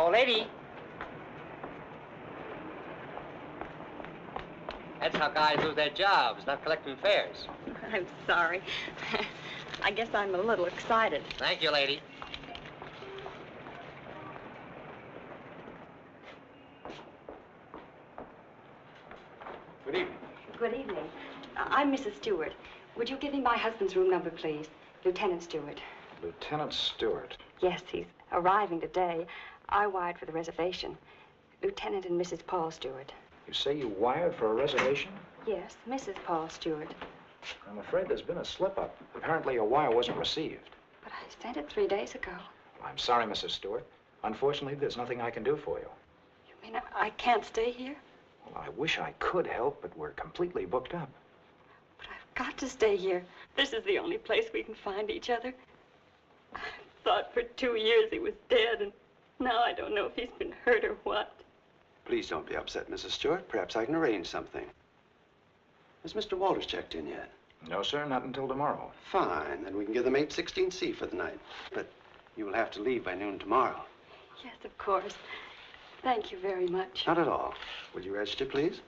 Hello, lady. That's how guys lose their jobs, not collecting fares. I'm sorry. I guess I'm a little excited. Thank you, lady. Good evening. Good evening. I'm Mrs. Stewart. Would you give me my husband's room number, please? Lieutenant Stewart. Lieutenant Stewart. Yes, he's arriving today. I wired for the reservation. Lieutenant and Mrs. Paul Stewart. You say you wired for a reservation? Yes, Mrs. Paul Stewart. I'm afraid there's been a slip-up. Apparently your wire wasn't received. But I sent it 3 days ago. Well, I'm sorry, Mrs. Stewart. Unfortunately, there's nothing I can do for you. You mean I can't stay here? Well, I wish I could help, but we're completely booked up. But I've got to stay here. This is the only place we can find each other. I thought for 2 years he was dead, and now I don't know if he's been hurt or what. Please don't be upset, Mrs. Stewart. Perhaps I can arrange something. Has Mr. Walters checked in yet? No, sir, not until tomorrow. Fine, then we can give them 816C for the night. But you will have to leave by noon tomorrow. Yes, of course. Thank you very much. Not at all. Will you register, please?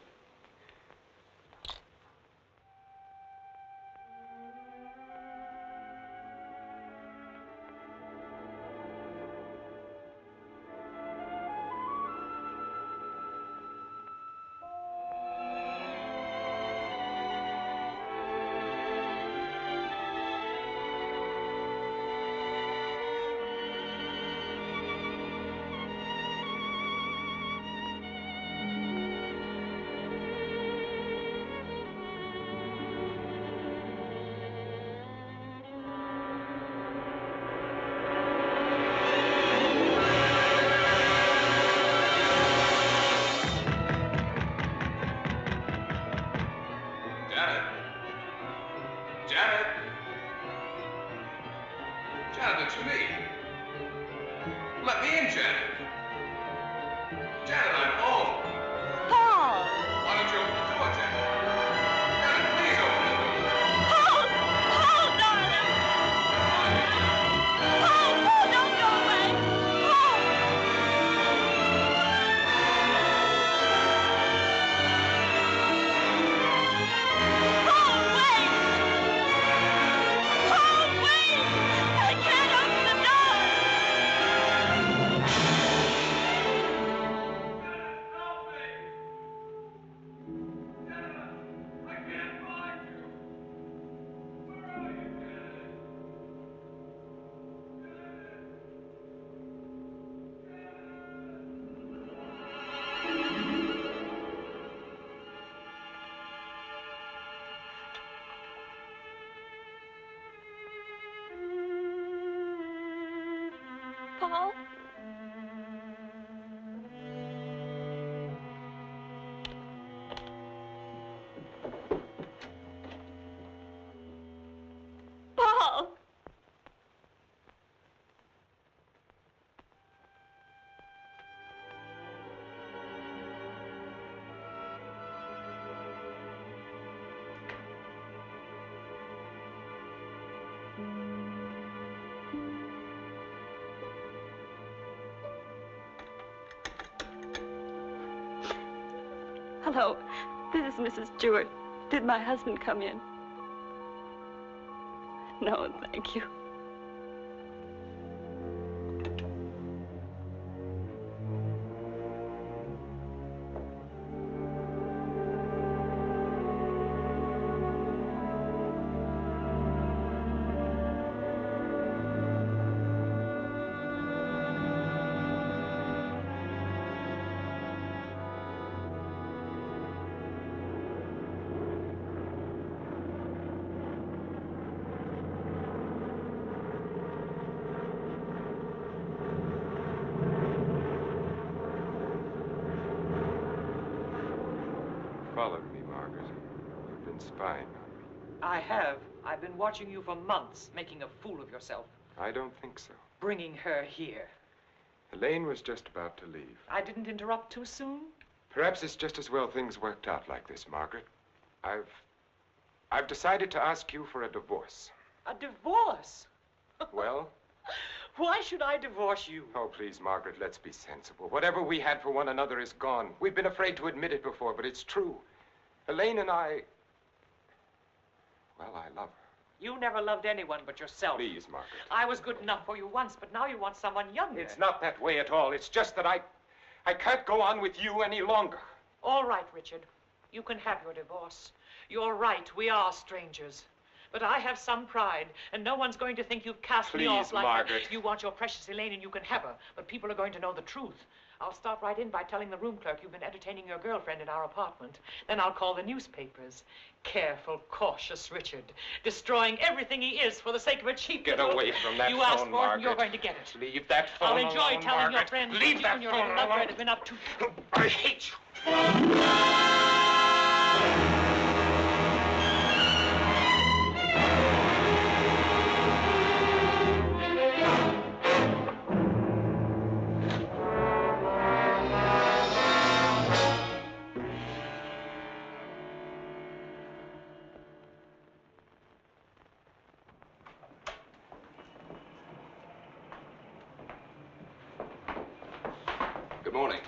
Paul? Paul! Hello, this is Mrs. Stewart. Did my husband come in? No, thank you. Followed me, Margaret. You've been spying on me. I have. I've been watching you for months, making a fool of yourself. I don't think so. Bringing her here. Elaine was just about to leave. I didn't interrupt too soon? Perhaps it's just as well things worked out like this, Margaret. I've decided to ask you for a divorce. A divorce? Well? Why should I divorce you? Oh, please, Margaret, let's be sensible. Whatever we had for one another is gone. We've been afraid to admit it before, but it's true. Elaine and I... Well, I love her. You never loved anyone but yourself. Please, Margaret. I was good enough for you once, but now you want someone younger. It's not that way at all. It's just that I can't go on with you any longer. All right, Richard. You can have your divorce. You're right, we are strangers. But I have some pride, and no one's going to think you've cast me off like Margaret. that. You want your precious Elaine, and you can have her, but people are going to know the truth. I'll start right in by telling the room clerk you've been entertaining your girlfriend in our apartment. Then I'll call the newspapers. Careful, cautious Richard, destroying everything he is for the sake of a cheap Get little... away from that You phone, asked for it, Margaret. and you're going to get it. Leave that phone I'll enjoy alone, telling your Margaret. friends Leave what that you and your phone little lovebird alone. have been up to. I hate you. Good morning.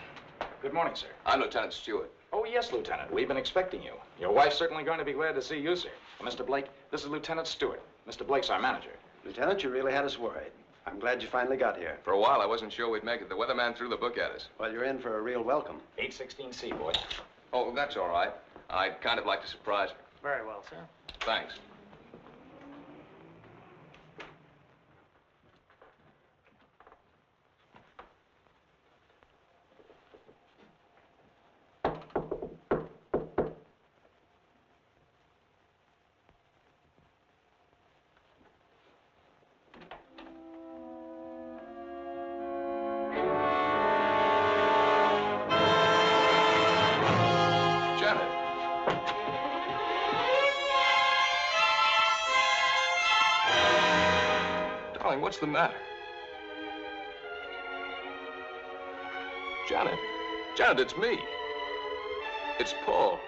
Good morning, sir. I'm Lieutenant Stewart. Oh, yes, Lieutenant. We've been expecting you. Your wife's certainly going to be glad to see you, sir. Mr. Blake, this is Lieutenant Stewart. Mr. Blake's our manager. Lieutenant, you really had us worried. I'm glad you finally got here. For a while, I wasn't sure we'd make it. The weatherman threw the book at us. Well, you're in for a real welcome. 816C, boy. Oh, that's all right. I'd kind of like to surprise her. Very well, sir. Thanks. What's the matter? Janet. Janet, it's me. It's Paul.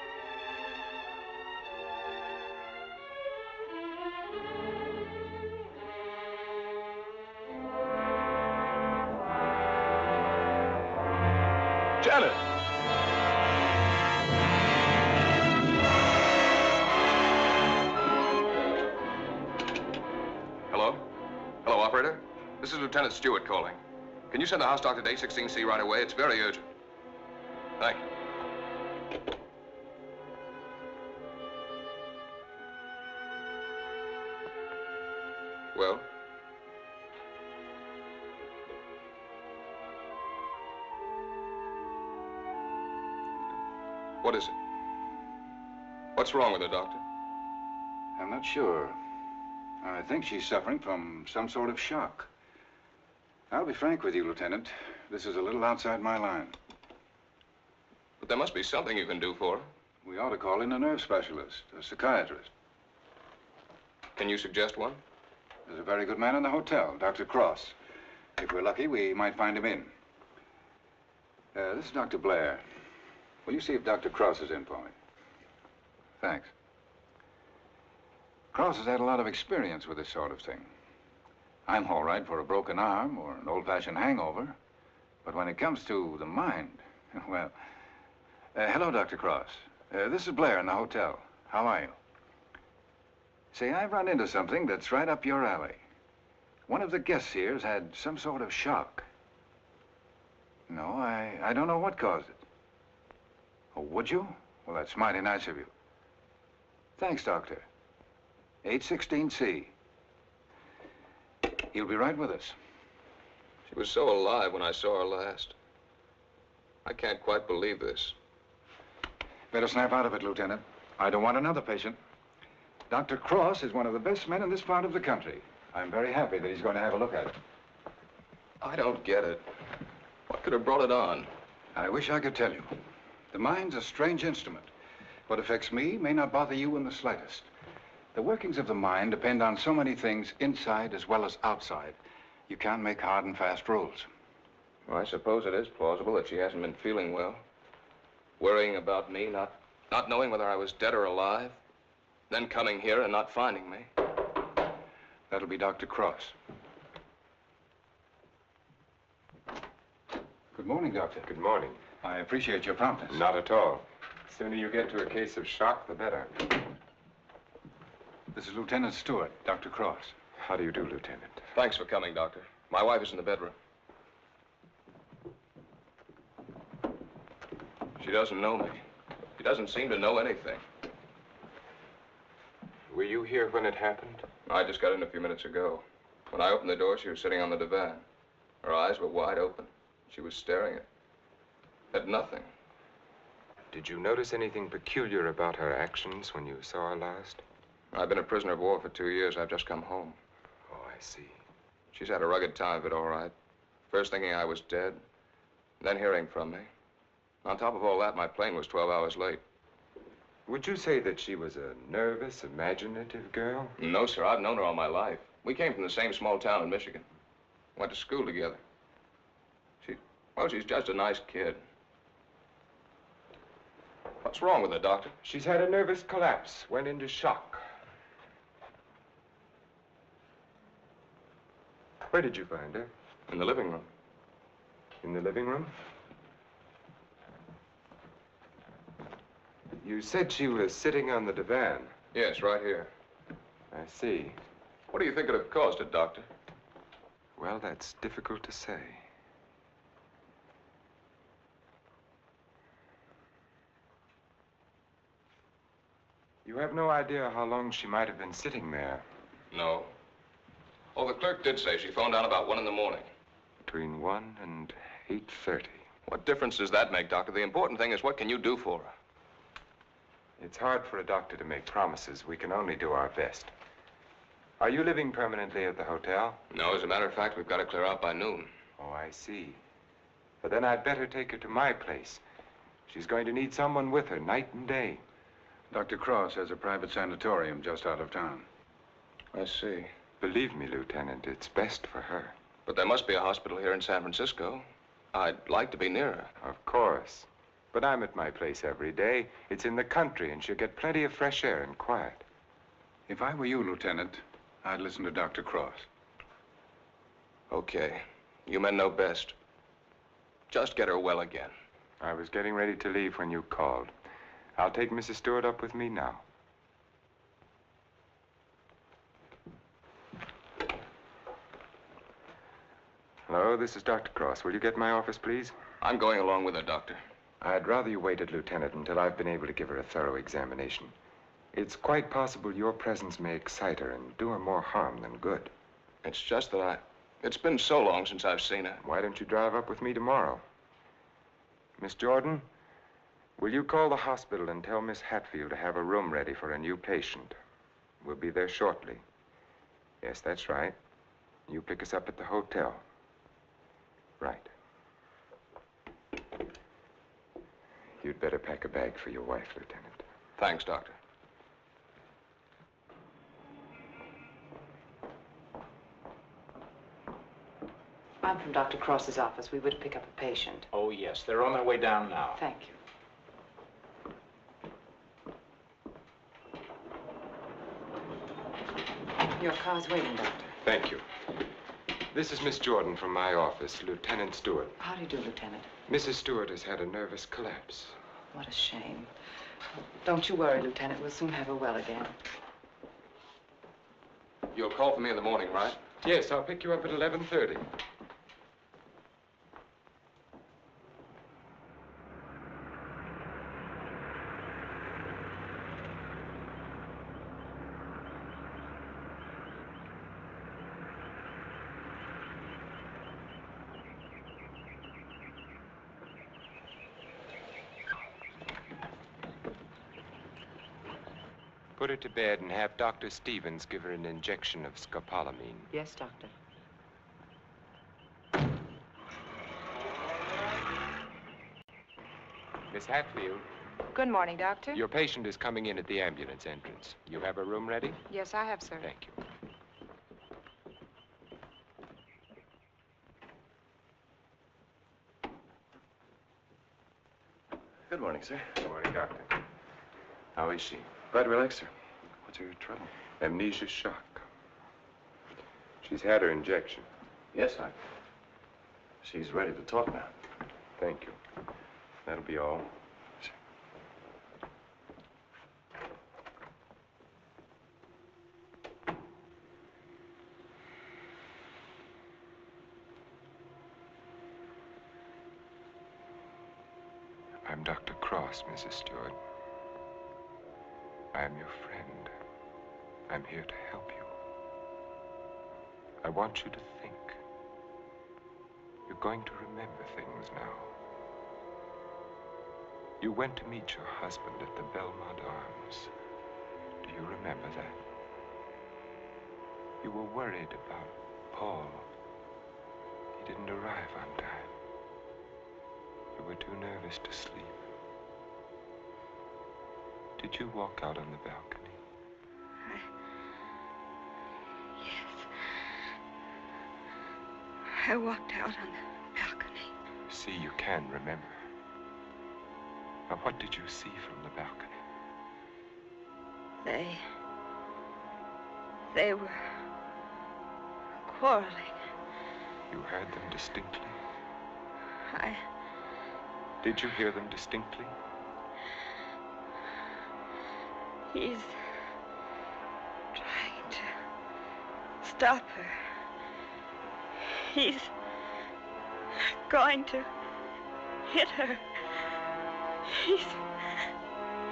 Janet. Hello? Hello, operator. This is Lieutenant Stewart calling. Can you send the house doctor to 816C right away? It's very urgent. Thank you. Well? What is it? What's wrong with her, Doctor? I'm not sure. I think she's suffering from some sort of shock. I'll be frank with you, Lieutenant. This is a little outside my line. But there must be something you can do for her. We ought to call in a nerve specialist, a psychiatrist. Can you suggest one? There's a very good man in the hotel, Dr. Cross. If we're lucky, we might find him in. This is Dr. Blair. Will you see if Dr. Cross is in for me? Thanks. Cross has had a lot of experience with this sort of thing. I'm all right for a broken arm or an old-fashioned hangover. But when it comes to the mind, well... hello, Dr. Cross. This is Blair in the hotel. How are you? Say, I've run into something that's right up your alley. One of the guests here's had some sort of shock. No, I don't know what caused it. Oh, would you? Well, that's mighty nice of you. Thanks, Doctor. 816C. He'll be right with us. She was so alive when I saw her last. I can't quite believe this. Better snap out of it, Lieutenant. I don't want another patient. Dr. Cross is one of the best men in this part of the country. I'm very happy that he's going to have a look at it. I don't get it. What could have brought it on? I wish I could tell you. The mind's a strange instrument. What affects me may not bother you in the slightest. The workings of the mind depend on so many things inside as well as outside. You can't make hard and fast rules. Well, I suppose it is plausible that she hasn't been feeling well. Worrying about me, not knowing whether I was dead or alive. Then coming here and not finding me. That'll be Dr. Cross. Good morning, Doctor. Good morning. I appreciate your promptness. Not at all. The sooner you get to a case of shock, the better. This is Lieutenant Stewart, Dr. Cross. How do you do, Lieutenant? Thanks for coming, Doctor. My wife is in the bedroom. She doesn't know me. She doesn't seem to know anything. Were you here when it happened? I just got in a few minutes ago. When I opened the door, she was sitting on the divan. Her eyes were wide open. She was staring at nothing. Did you notice anything peculiar about her actions when you saw her last? I've been a prisoner of war for 2 years. I've just come home. Oh, I see. She's had a rugged time of it, all right. First thinking I was dead, then hearing from me. On top of all that, my plane was 12 hours late. Would you say that she was a nervous, imaginative girl? No, sir. I've known her all my life. We came from the same small town in Michigan. Went to school together. She's just a nice kid. What's wrong with her, Doctor? She's had a nervous collapse, went into shock. Where did you find her? In the living room. In the living room? You said she was sitting on the divan. Yes, right here. I see. What do you think could have caused it, Doctor? Well, that's difficult to say. You have no idea how long she might have been sitting there. No. Oh, the clerk did say she phoned down about 1 in the morning. Between 1 and 8:30. What difference does that make, Doctor? The important thing is what can you do for her? It's hard for a doctor to make promises. We can only do our best. Are you living permanently at the hotel? No, as a matter of fact, we've got to clear out by noon. Oh, I see. But then I'd better take her to my place. She's going to need someone with her night and day. Dr. Cross has a private sanitarium just out of town. I see. Believe me, Lieutenant, it's best for her. But there must be a hospital here in San Francisco. I'd like to be near her. Of course. But I'm at my place every day. It's in the country, and she'll get plenty of fresh air and quiet. If I were you, Lieutenant, I'd listen to Dr. Cross. Okay. You men know best. Just get her well again. I was getting ready to leave when you called. I'll take Mrs. Stewart up with me now. Hello, this is Dr. Cross. Will you get my office, please? I'm going along with her, Doctor. I'd rather you waited, Lieutenant, until I've been able to give her a thorough examination. It's quite possible your presence may excite her and do her more harm than good. It's just that it's been so long since I've seen her. Why don't you drive up with me tomorrow? Miss Jordan, will you call the hospital and tell Miss Hatfield to have a room ready for a new patient? We'll be there shortly. Yes, that's right. You pick us up at the hotel. Right. You'd better pack a bag for your wife, Lieutenant. Thanks, Doctor. I'm from Dr. Cross's office. We were to pick up a patient. Oh, yes. They're on their way down now. Thank you. Your car's waiting, Doctor. Thank you. This is Miss Jordan from my office, Lieutenant Stewart. How do you do, Lieutenant? Mrs. Stewart has had a nervous collapse. What a shame. Don't you worry, Lieutenant. We'll soon have her well again. You'll call for me in the morning, right? Yes, I'll pick you up at 11:30. Put her to bed and have Dr. Stevens give her an injection of scopolamine. Yes, Doctor. Miss Hatfield, Good morning, Doctor. your patient is coming in at the ambulance entrance. You have a room ready? Yes, I have, sir. Thank you. Good morning, sir. Good morning, Doctor. How is she? Quite relaxed, sir. What's her trouble? Amnesia shock. She's had her injection. Yes, she's ready to talk now. Thank you. That'll be all. I'm Dr. Cross, Mrs. Stewart. I am your friend. I'm here to help you. I want you to think. You're going to remember things now. You went to meet your husband at the Belmont Arms. Do you remember that? You were worried about Paul. He didn't arrive on time. You were too nervous to sleep. Did you walk out on the balcony? Yes. I walked out on the balcony. See, you can remember. Now, what did you see from the balcony? They were quarreling. You heard them distinctly? I... Did you hear them distinctly? He's trying to stop her. He's going to hit her. He's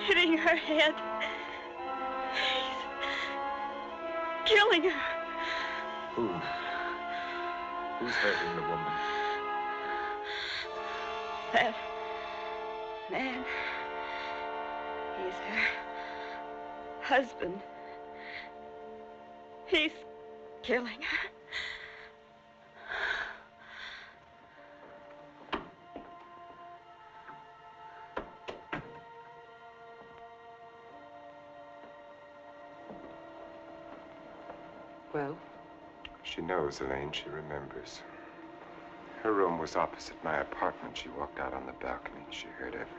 hitting her head. He's killing her. Who? Who's hurting the woman? That man. He's her husband. He's killing her. Well? She knows, Elaine. She remembers. Her room was opposite my apartment. She walked out on the balcony. She heard everything.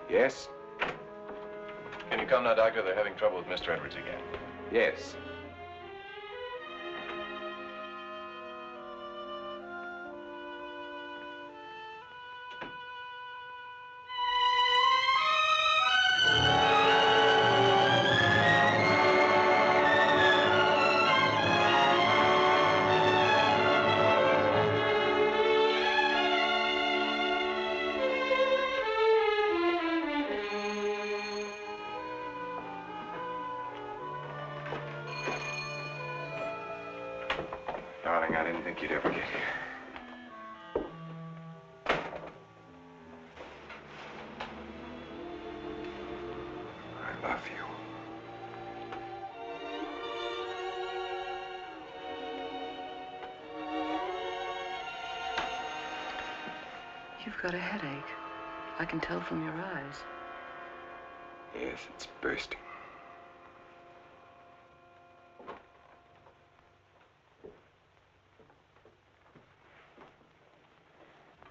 Yes? Can you come now, Doctor? They're having trouble with Mr. Edwards again. Yes. Darling, I didn't think you'd ever get here. I love you. You've got a headache. I can tell from your eyes. Yes, it's bursting.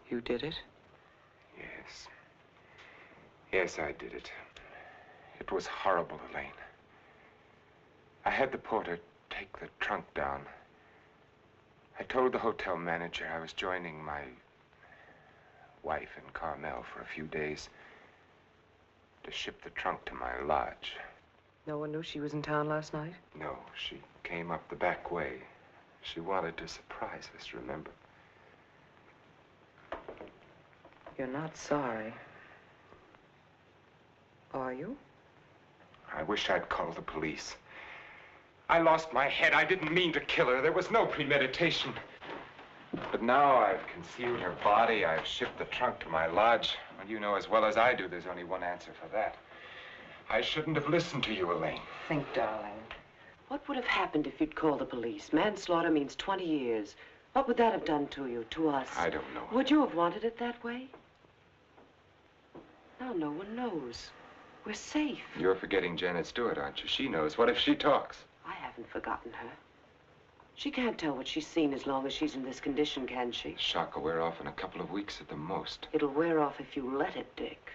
You did it? Yes. Yes, I did it. It was horrible, Elaine. I had the porter take the trunk down. I told the hotel manager I was joining my wife in Carmel for a few days to ship the trunk to my lodge. No one knew she was in town last night? No, she came up the back way. She wanted to surprise us, remember? You're not sorry. Are you? I wish I'd called the police. I lost my head. I didn't mean to kill her. There was no premeditation. But now I've concealed her body. I've shipped the trunk to my lodge. Well, you know as well as I do there's only one answer for that. I shouldn't have listened to you, Elaine. Think, darling. What would have happened if you'd called the police? Manslaughter means 20 years. What would that have done to you, to us? I don't know. Would you have wanted it that way? Now no one knows. We're safe. You're forgetting Janet Stewart, aren't you? She knows. What if she talks? I haven't forgotten her. She can't tell what she's seen as long as she's in this condition, can she? The shock will wear off in a couple of weeks at the most. It'll wear off if you let it, Dick.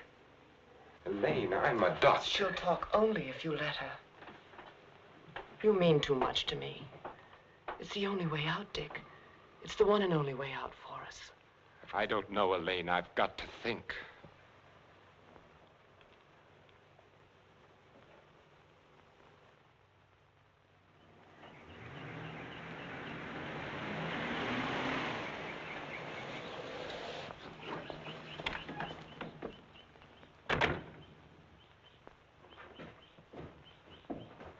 Elaine, I'm a doctor. She'll talk only if you let her. You mean too much to me. It's the only way out, Dick. It's the one and only way out for us. I don't know, Elaine. I've got to think.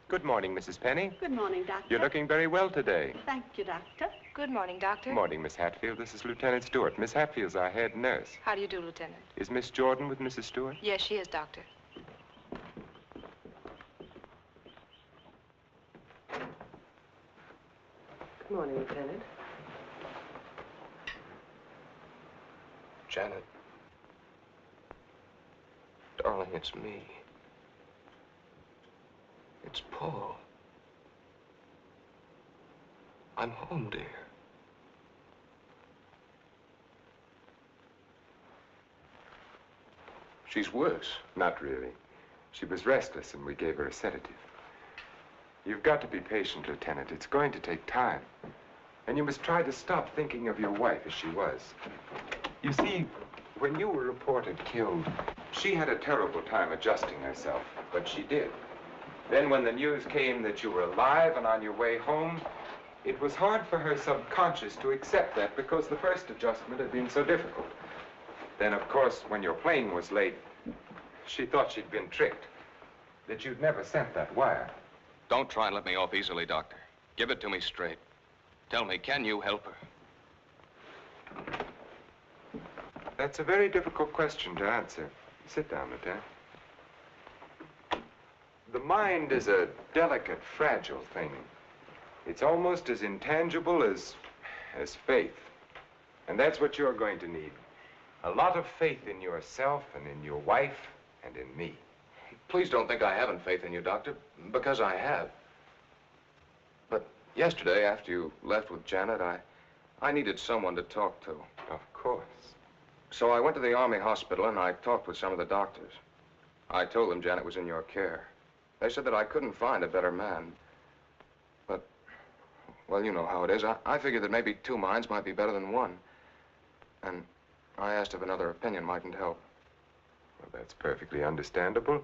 Good morning, Mrs. Penny. Good morning, Doctor. You're looking very well today. Thank you, Doctor. Good morning, Doctor. Good morning, Miss Hatfield. This is Lieutenant Stewart. Miss Hatfield's our head nurse. How do you do, Lieutenant? Is Miss Jordan with Mrs. Stewart? Yes, she is, Doctor. Good morning, Lieutenant. Janet. Darling, it's me. It's Paul. I'm home, dear. She's worse. Not really. She was restless, and we gave her a sedative. You've got to be patient, Lieutenant. It's going to take time. And you must try to stop thinking of your wife as she was. You see, when you were reported killed, she had a terrible time adjusting herself, but she did. Then when the news came that you were alive and on your way home, it was hard for her subconscious to accept that because the first adjustment had been so difficult. Then, of course, when your plane was late, she thought she'd been tricked, that you'd never sent that wire. Don't try and let me off easily, Doctor. Give it to me straight. Tell me, can you help her? That's a very difficult question to answer. Sit down, Lieutenant. The mind is a delicate, fragile thing. It's almost as intangible as faith. And that's what you're going to need. A lot of faith in yourself and in your wife and in me. Please don't think I haven't faith in you, Doctor, because I have. But yesterday, after you left with Janet, I needed someone to talk to. Of course. So I went to the Army hospital and I talked with some of the doctors. I told them Janet was in your care. They said that I couldn't find a better man. But, well, you know how it is. I figured that maybe two minds might be better than one. And I asked if another opinion mightn't help. Well, that's perfectly understandable.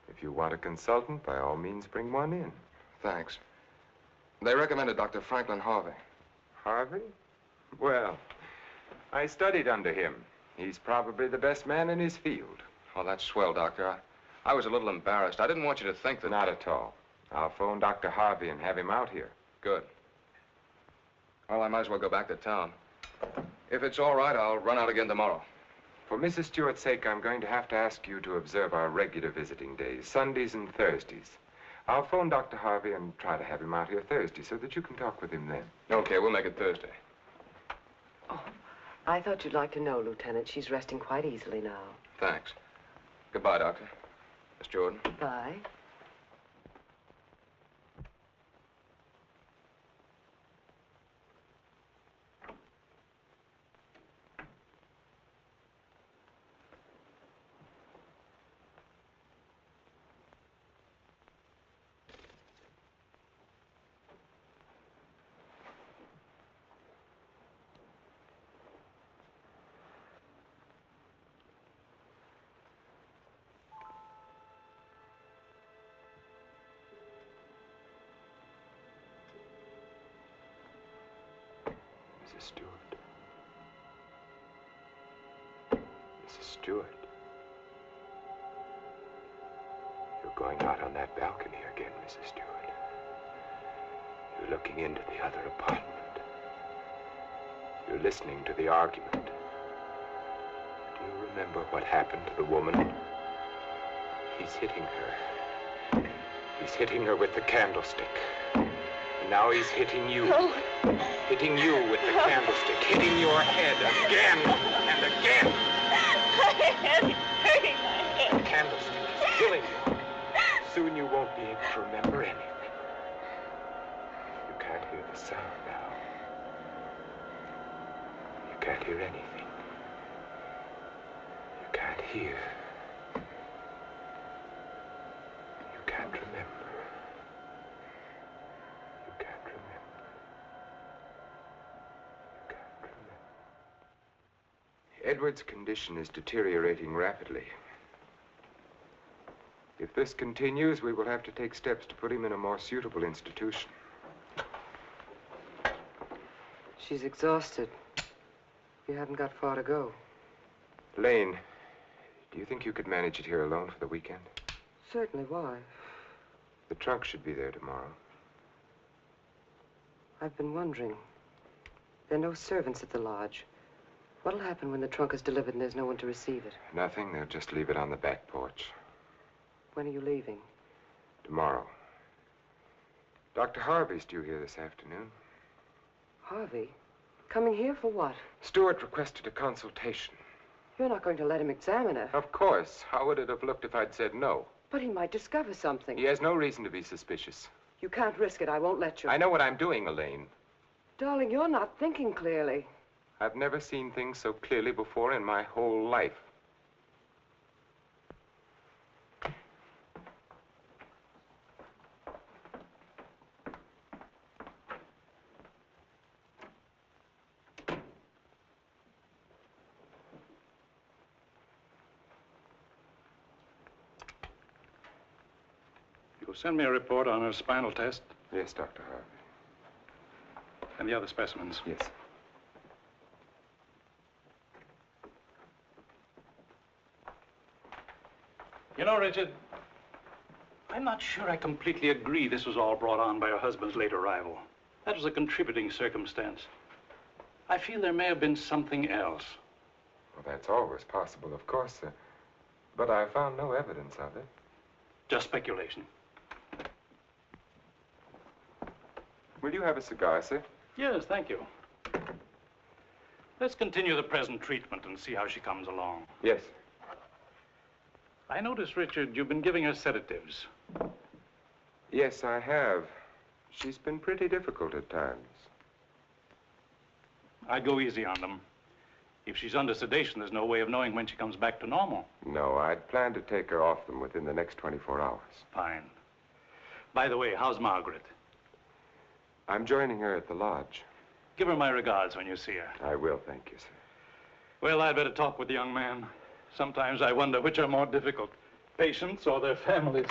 If you want a consultant, by all means, bring one in. Thanks. They recommended Dr. Franklin Harvey. Harvey? Well, I studied under him. He's probably the best man in his field. Oh, that's swell, Doctor. I was a little embarrassed. I didn't want you to think that... Not at all. I'll phone Dr. Harvey and have him out here. Good. Well, I might as well go back to town. If it's all right, I'll run out again tomorrow. For Mrs. Stewart's sake, I'm going to have to ask you to observe our regular visiting days, Sundays and Thursdays. I'll phone Dr. Harvey and try to have him out here Thursday so that you can talk with him then. Okay, we'll make it Thursday. Oh, I thought you'd like to know, Lieutenant. She's resting quite easily now. Thanks. Goodbye, Doctor. Miss Jordan. Bye. Mrs. Stewart. Mrs. Stewart. You're going out on that balcony again, Mrs. Stewart. You're looking into the other apartment. You're listening to the argument. Do you remember what happened to the woman? He's hitting her. He's hitting her with the candlestick. And now he's hitting you. No. Hitting you with the candlestick. Hitting your head again and again. My head is hurting my head. The candlestick is killing you. Soon you won't be able to remember anything. You can't hear the sound now. You can't hear anything. You can't hear. You can't remember. Edward's condition is deteriorating rapidly. If this continues, we will have to take steps to put him in a more suitable institution. She's exhausted. You haven't got far to go. Elaine, do you think you could manage it here alone for the weekend? Certainly. Why? The trunk should be there tomorrow. I've been wondering. There are no servants at the lodge. What'll happen when the trunk is delivered and there's no one to receive it? Nothing. They'll just leave it on the back porch. When are you leaving? Tomorrow. Dr. Harvey's due here this afternoon. Harvey? Coming here for what? Stewart requested a consultation. You're not going to let him examine her. Of course. How would it have looked if I'd said no? But he might discover something. He has no reason to be suspicious. You can't risk it. I won't let you. I know what I'm doing, Elaine. Darling, you're not thinking clearly. I've never seen things so clearly before in my whole life. You'll send me a report on her spinal test Yes, Dr. Harvey. and the other specimens. Yes. You know, Richard, I'm not sure I completely agree this was all brought on by her husband's late arrival. That was a contributing circumstance. I feel there may have been something else. Well, that's always possible, of course, sir. But I found no evidence of it. Just speculation. Will you have a cigar, sir? Yes, thank you. Let's continue the present treatment and see how she comes along. Yes. I notice, Richard, you've been giving her sedatives. Yes, I have. She's been pretty difficult at times. I'd go easy on them. If she's under sedation, there's no way of knowing when she comes back to normal. No, I'd planned to take her off them within the next 24 hours. Fine. By the way, how's Margaret? I'm joining her at the lodge. Give her my regards when you see her. I will, thank you, sir. Well, I'd better talk with the young man. Sometimes I wonder which are more difficult, patients or their families.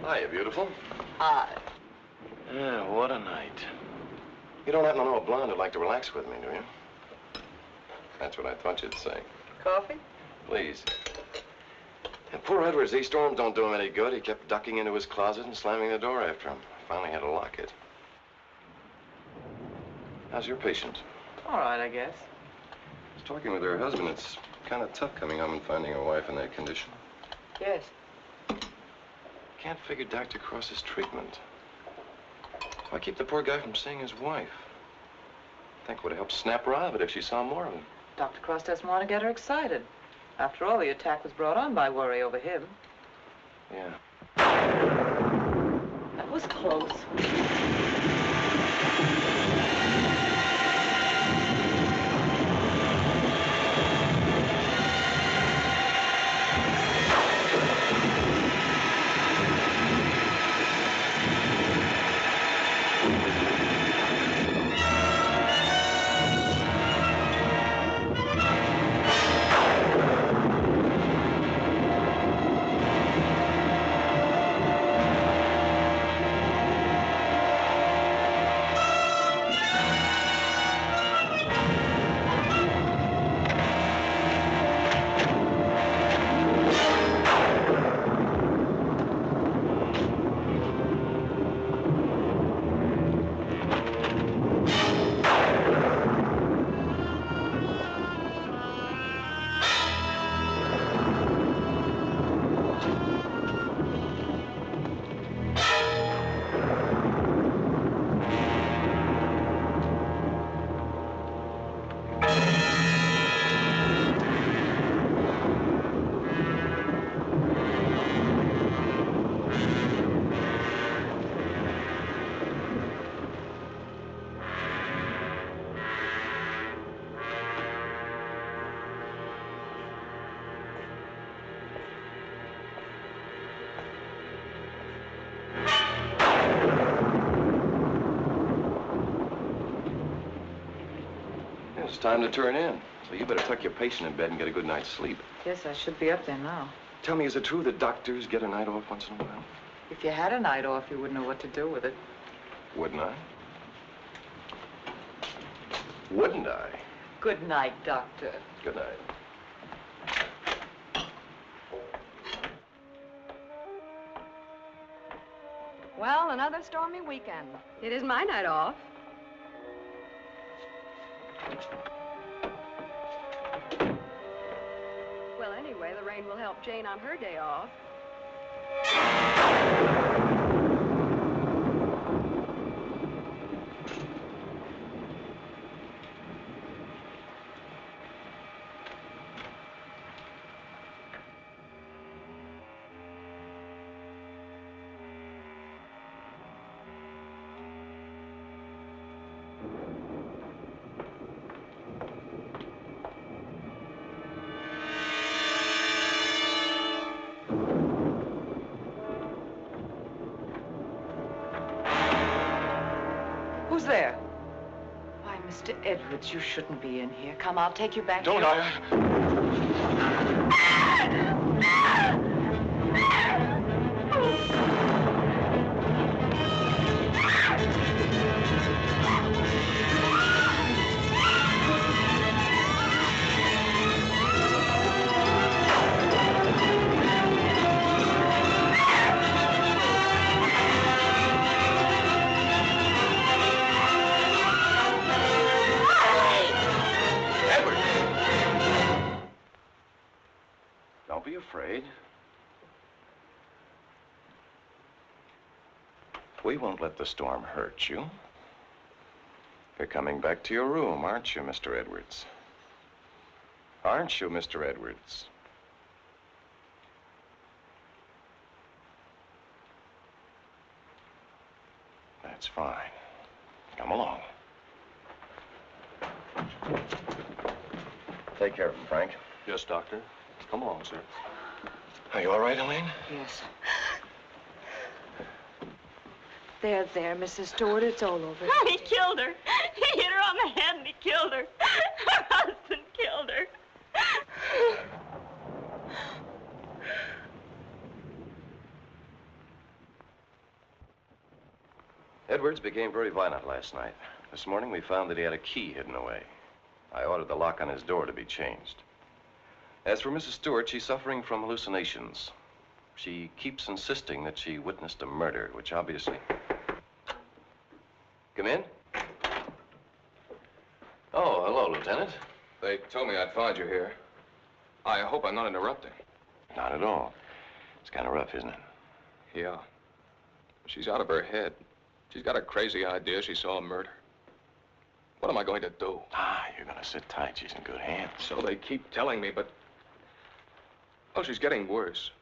Hiya, beautiful. Hi. Yeah, what a night. You don't happen to know a blonde who'd like to relax with me, do you? That's what I thought you'd say. Coffee? Please. And poor Edward's e-storms don't do him any good. He kept ducking into his closet and slamming the door after him. I finally had to lock it. How's your patient? All right, I guess. I was talking with her husband. It's kind of tough coming home and finding a wife in that condition. Yes. Can't figure Dr. Cross's treatment. Why keep the poor guy from seeing his wife? I think it would have helped snap her out of it if she saw more of him. Dr. Cross doesn't want to get her excited. After all, the attack was brought on by worry over him. Yeah. That was close. It's time to turn in. So you better tuck your patient in bed and get a good night's sleep. Yes, I should be up there now. Tell me, is it true that doctors get a night off once in a while? If you had a night off, you wouldn't know what to do with it. Wouldn't I? Wouldn't I? Good night, Doctor. Good night. Well, another stormy weekend. It is my night off. Well, anyway, the rain will help Jane on her day off. Who's there? Why, Mr. Edwards, you shouldn't be in here. Come, I'll take you back. Don't I? Don't be afraid. We won't let the storm hurt you. You're coming back to your room, aren't you, Mr. Edwards? Aren't you, Mr. Edwards? That's fine. Come along. Take care of him, Frank. Yes, Doctor. Come along, sir. Are you all right, Elaine? Yes. There, Mrs. Stewart, it's all over. Oh, he killed her. He hit her on the head and he killed her. Her husband killed her. Edwards became very violent last night. This morning we found that he had a key hidden away. I ordered the lock on his door to be changed. As for Mrs. Stewart, she's suffering from hallucinations. She keeps insisting that she witnessed a murder, which obviously... Come in. Oh, hello, Lieutenant. They told me I'd find you here. I hope I'm not interrupting. Not at all. It's kind of rough, isn't it? Yeah. She's out of her head. She's got a crazy idea she saw a murder. What am I going to do? Ah, you're going to sit tight. She's in good hands. So they keep telling me, but... Oh, she's getting worse.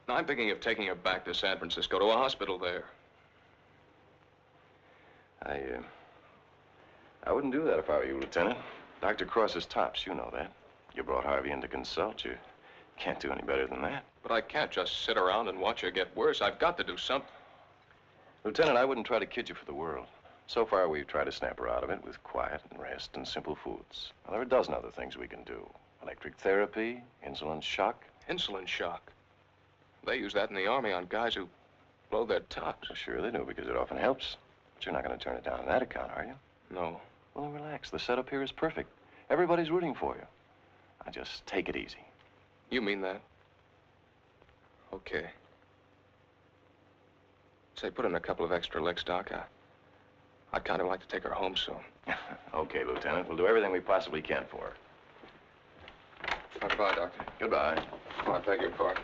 Now, I'm thinking of taking her back to San Francisco to a hospital there. I wouldn't do that if I were you, Lieutenant. Dr. Cross is tops, you know that. You brought Harvey in to consult. You can't do any better than that. But I can't just sit around and watch her get worse. I've got to do something. Lieutenant, I wouldn't try to kid you for the world. So far, we've tried to snap her out of it with quiet and rest and simple foods. Now, there are a dozen other things we can do. Electric therapy, insulin shock. Insulin shock. They use that in the Army on guys who blow their tops. Well, sure they do, because it often helps. But you're not going to turn it down on that account, are you? No. Well, then relax. The setup here is perfect. Everybody's rooting for you. Now, just take it easy. You mean that? Okay. Say, put in a couple of extra licks, Doc. I'd kind of like to take her home soon. Okay, Lieutenant. We'll do everything we possibly can for her. Goodbye, Doctor. Goodbye. Oh, I beg your pardon.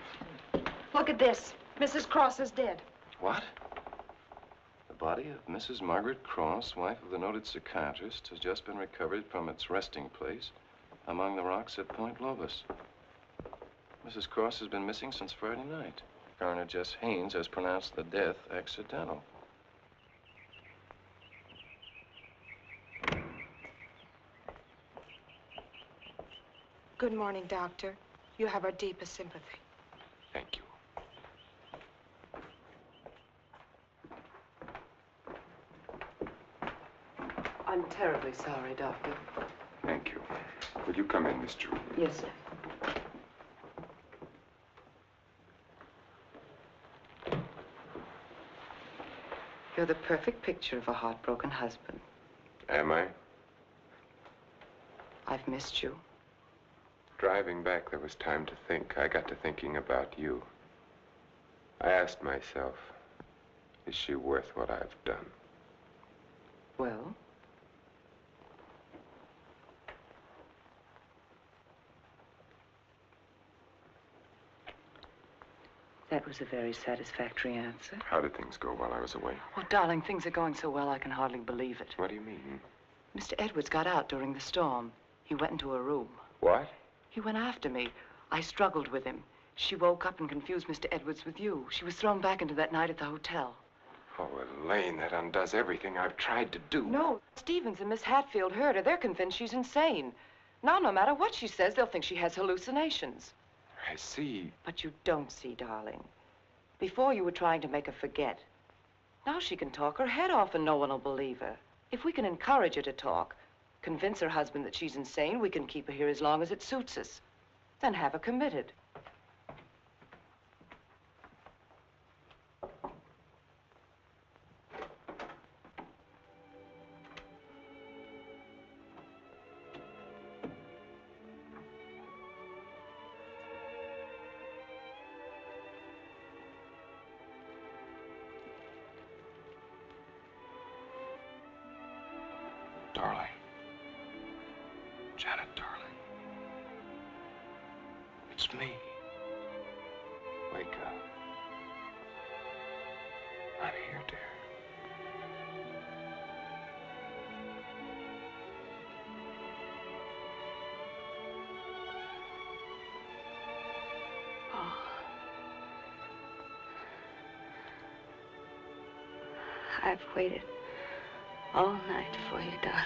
Look at this. Mrs. Cross is dead. What? The body of Mrs. Margaret Cross, wife of the noted psychiatrist, has just been recovered from its resting place among the rocks at Point Lobos. Mrs. Cross has been missing since Friday night. Coroner Jess Haynes has pronounced the death accidental. Good morning, Doctor. You have our deepest sympathy. Thank you. I'm terribly sorry, Doctor. Thank you. Will you come in, Miss Jordan? Yes, sir. You're the perfect picture of a heartbroken husband. Am I? I've missed you. Driving back, there was time to think. I got to thinking about you. I asked myself, is she worth what I've done? Well? That was a very satisfactory answer. How did things go while I was away? Oh, darling, things are going so well I can hardly believe it. What do you mean? Mr. Edwards got out during the storm. He went into a room. What? He went after me. I struggled with him. She woke up and confused Mr. Edwards with you. She was thrown back into that night at the hotel. Oh, Elaine, that undoes everything I've tried to do. No, Stevens and Miss Hatfield heard her. They're convinced she's insane. Now, no matter what she says, they'll think she has hallucinations. I see. But you don't see, darling. Before you were trying to make her forget. Now she can talk her head off and no one will believe her. If we can encourage her to talk, convince her husband that she's insane, we can keep her here as long as it suits us. Then have her committed. Darling. Janet, darling. It's me. Wake up. I'm here, dear. Oh. I've waited all night for you, darling.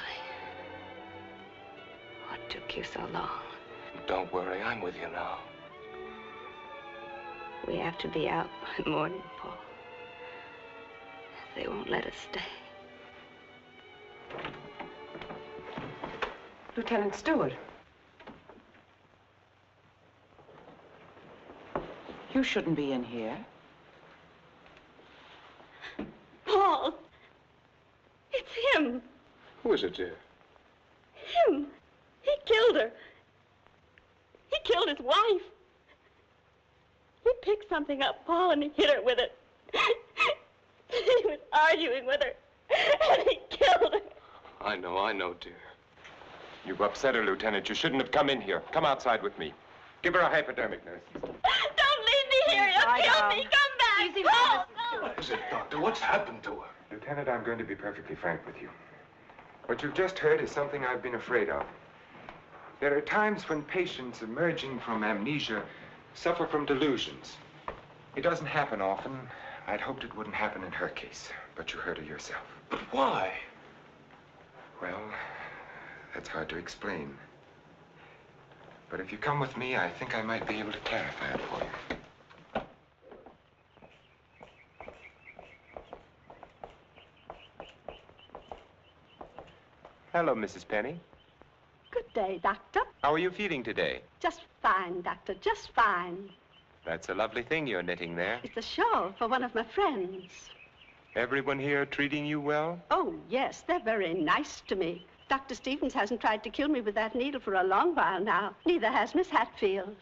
What took you so long? Don't worry, I'm with you now. We have to be out by morning, Paul. They won't let us stay. Lieutenant Stewart. You shouldn't be in here. Paul! It's him! Who is it, dear? Him! He killed her. He killed his wife. He picked something up, Paul, and he hit her with it. He was arguing with her, and he killed her. I know, dear. You've upset her, Lieutenant. You shouldn't have come in here. Come outside with me. Give her a hypodermic, nurse. Don't leave me here. You'll kill me. Come back. Easy, Paul, no. What is it, Doctor? What's happened to her? Lieutenant, I'm going to be perfectly frank with you. What you've just heard is something I've been afraid of. There are times when patients emerging from amnesia suffer from delusions. It doesn't happen often. I'd hoped it wouldn't happen in her case, but you heard her yourself. But why? Well, that's hard to explain. But if you come with me, I think I might be able to clarify it for you. Hello, Mrs. Penny. Good day, Doctor. How are you feeling today? Just fine, Doctor, just fine. That's a lovely thing you're knitting there. It's a shawl for one of my friends. Everyone here treating you well? Oh, yes, they're very nice to me. Dr. Stevens hasn't tried to kill me with that needle for a long while now. Neither has Miss Hatfield.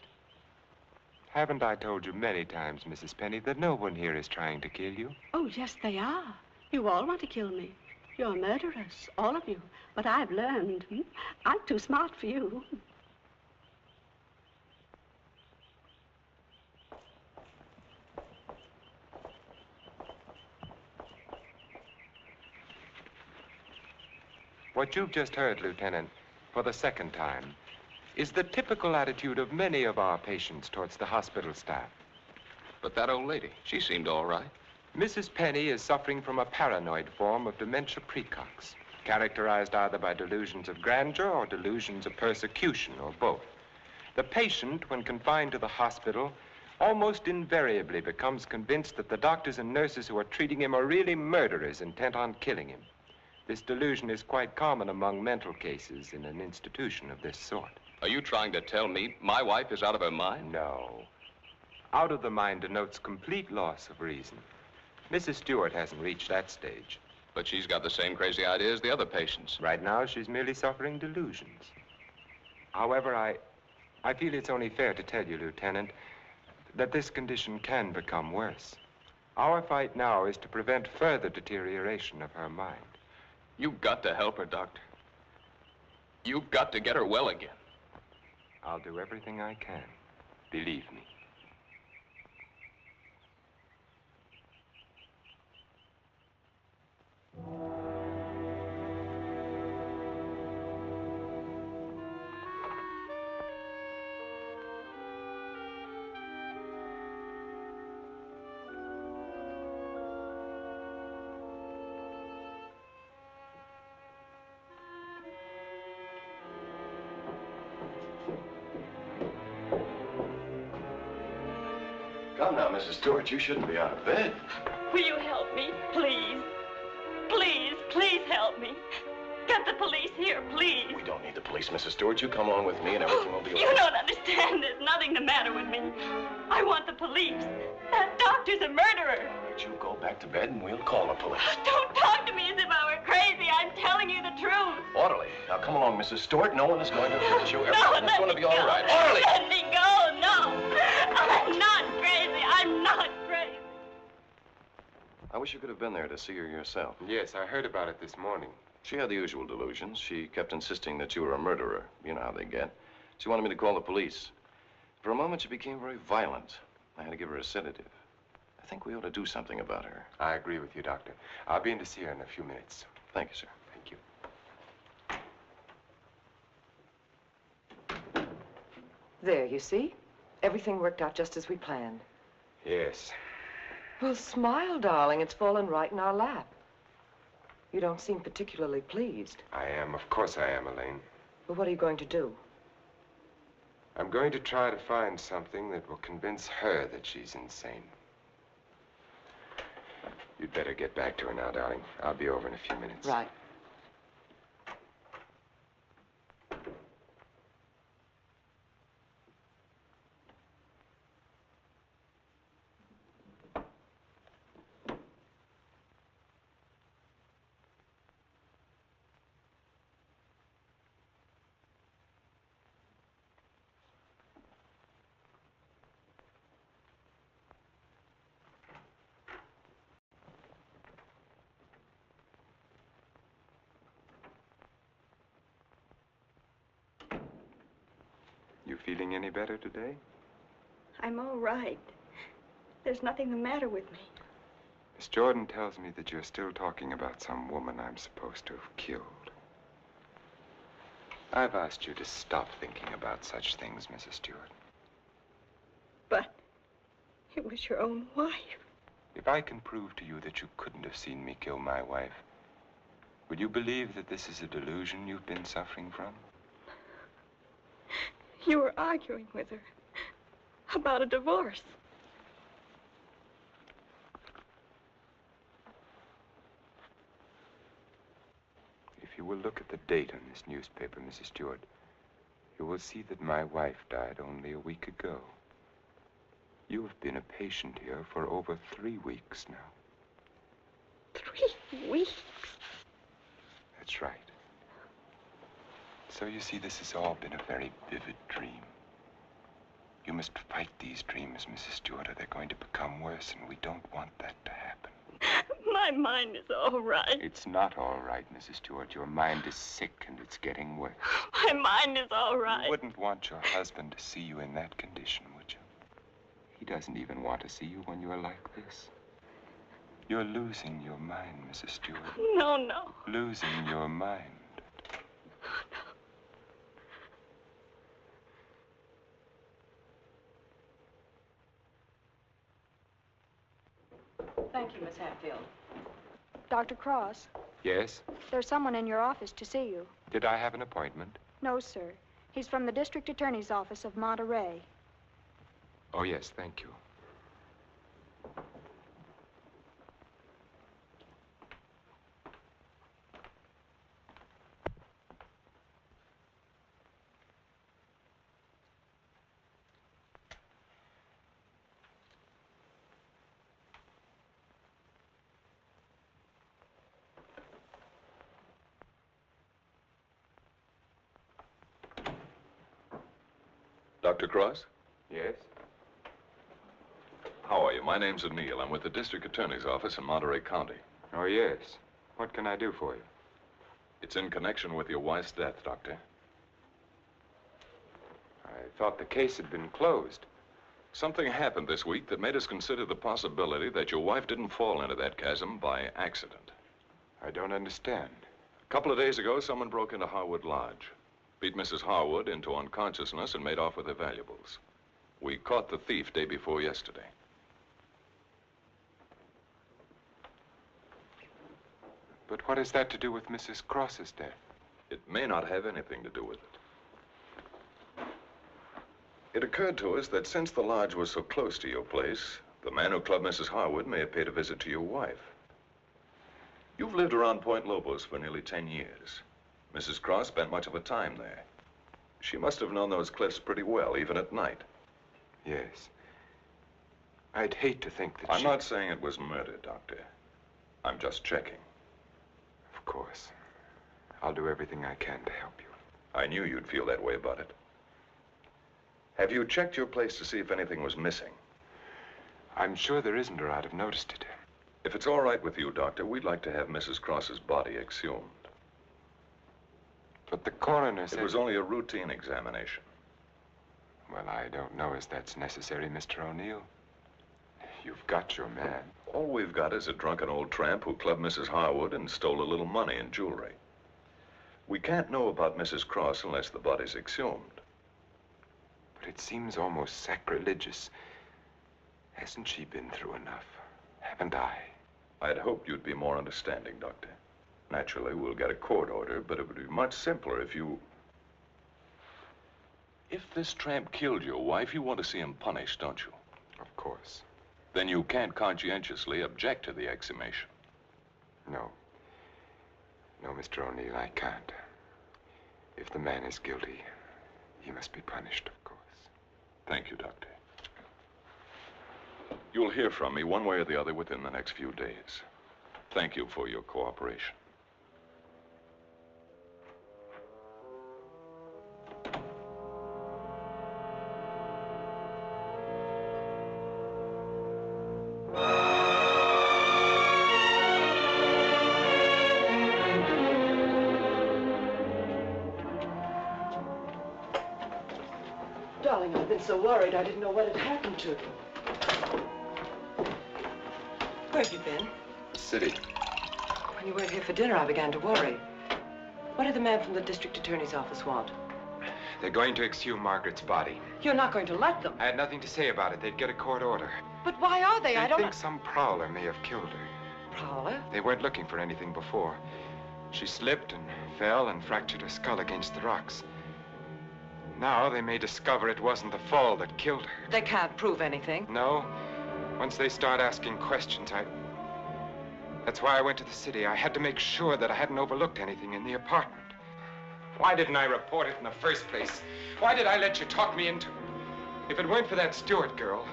Haven't I told you many times, Mrs. Penny, that no one here is trying to kill you? Oh, yes, they are. You all want to kill me. You're murderers, all of you. But I've learned. I'm too smart for you. What you've just heard, Lieutenant, for the second time, is the typical attitude of many of our patients towards the hospital staff. But that old lady, she seemed all right. Mrs. Penny is suffering from a paranoid form of dementia precox, characterized either by delusions of grandeur or delusions of persecution, or both. The patient, when confined to the hospital, almost invariably becomes convinced that the doctors and nurses who are treating him are really murderers intent on killing him. This delusion is quite common among mental cases in an institution of this sort. Are you trying to tell me my wife is out of her mind? No. Out of the mind denotes complete loss of reason. Mrs. Stewart hasn't reached that stage. But she's got the same crazy idea as the other patients. Right now, she's merely suffering delusions. However, I feel it's only fair to tell you, Lieutenant, that this condition can become worse. Our fight now is to prevent further deterioration of her mind. You've got to help her, Doctor. You've got to get her well again. I'll do everything I can. Believe me. Come now, Mrs. Stewart, you shouldn't be out of bed. Will you help me, please? Please, please help me. Get the police here, please. We don't need the police, Mrs. Stewart. You come along with me and everything will be all You right. don't understand. There's nothing the matter with me. I want the police. That doctor's a murderer. But you go back to bed and we'll call the police. Don't talk to me as if I were crazy. I'm telling you the truth. Orderly. Now come along, Mrs. Stewart. No one is going to hurt you. No, Everything's going to be all right. Orderly! Let me go. No. I'm not crazy. I'm not crazy. I wish you could have been there to see her yourself. Yes, I heard about it this morning. She had the usual delusions. She kept insisting that you were a murderer. You know how they get. She wanted me to call the police. For a moment, she became very violent. I had to give her a sedative. I think we ought to do something about her. I agree with you, Doctor. I'll be in to see her in a few minutes. Thank you, sir. Thank you. There, you see? Everything worked out just as we planned. Yes. Well, smile, darling. It's fallen right in our lap. You don't seem particularly pleased. I am. Of course I am, Elaine. Well, what are you going to do? I'm going to try to find something that will convince her that she's insane. You'd better get back to her now, darling. I'll be over in a few minutes. Right. You feeling any better today? I'm all right. There's nothing the matter with me. Miss Jordan tells me that you're still talking about some woman I'm supposed to have killed. I've asked you to stop thinking about such things, Mrs. Stewart. But it was your own wife. If I can prove to you that you couldn't have seen me kill my wife, will you believe that this is a delusion you've been suffering from? You were arguing with her about a divorce. If you will look at the date on this newspaper, Mrs. Stewart, you will see that my wife died only a week ago. You have been a patient here for over 3 weeks now. 3 weeks? That's right. So you see, this has all been a very vivid dream. You must fight these dreams, Mrs. Stewart, or they're going to become worse, and we don't want that to happen. My mind is all right. It's not all right, Mrs. Stewart. Your mind is sick, and it's getting worse. My mind is all right. You wouldn't want your husband to see you in that condition, would you? He doesn't even want to see you when you're like this. You're losing your mind, Mrs. Stewart. No, no. Losing your mind. Thank you, Miss Hatfield. Dr. Cross, Yes? there's someone in your office to see you. Did I have an appointment? No, sir. He's from the District Attorney's Office of Monterey. Oh, yes, thank you. Dr. Cross? Yes? How are you? My name's O'Neill. I'm with the district attorney's office in Monterey County. Oh, yes. What can I do for you? It's in connection with your wife's death, Doctor. I thought the case had been closed. Something happened this week that made us consider the possibility that your wife didn't fall into that chasm by accident. I don't understand. A couple of days ago, someone broke into Harwood Lodge, beat Mrs. Harwood into unconsciousness, and made off with her valuables. We caught the thief day before yesterday. But what has that to do with Mrs. Cross's death? It may not have anything to do with it. It occurred to us that since the lodge was so close to your place, the man who clubbed Mrs. Harwood may have paid a visit to your wife. You've lived around Point Lobos for nearly 10 years. Mrs. Cross spent much of her time there. She must have known those cliffs pretty well, even at night. Yes. I'd hate to think that I'm not saying it was murder, Doctor. I'm just checking. Of course. I'll do everything I can to help you. I knew you'd feel that way about it. Have you checked your place to see if anything was missing? I'm sure there isn't, or I'd have noticed it. If it's all right with you, Doctor, we'd like to have Mrs. Cross's body exhumed. But the coroner said... It was only a routine examination. Well, I don't know as that's necessary, Mr. O'Neill. You've got your man. All we've got is a drunken old tramp who clubbed Mrs. Harwood and stole a little money and jewelry. We can't know about Mrs. Cross unless the body's exhumed. But it seems almost sacrilegious. Hasn't she been through enough? Haven't I? I'd hoped you'd be more understanding, Doctor. Naturally, we'll get a court order, but it would be much simpler if you... If this tramp killed your wife, you want to see him punished, don't you? Of course. Then you can't conscientiously object to the exhumation. No. No, Mr. O'Neill, I can't. If the man is guilty, he must be punished, of course. Thank you, Doctor. You'll hear from me one way or the other within the next few days. Thank you for your cooperation. Darling, I've been so worried I didn't know what had happened to you. Where have you been? City. When you weren't here for dinner, I began to worry. What did the man from the district attorney's office want? They're going to exhume Margaret's body. You're not going to let them. I had nothing to say about it. They'd get a court order. But why are they? I don't think some prowler may have killed her. Prowler? They weren't looking for anything before. She slipped and fell and fractured her skull against the rocks. Now they may discover it wasn't the fall that killed her. They can't prove anything. No. Once they start asking questions, That's why I went to the city. I had to make sure that I hadn't overlooked anything in the apartment. Why didn't I report it in the first place? Why did I let you talk me into it? If it weren't for that Stewart girl,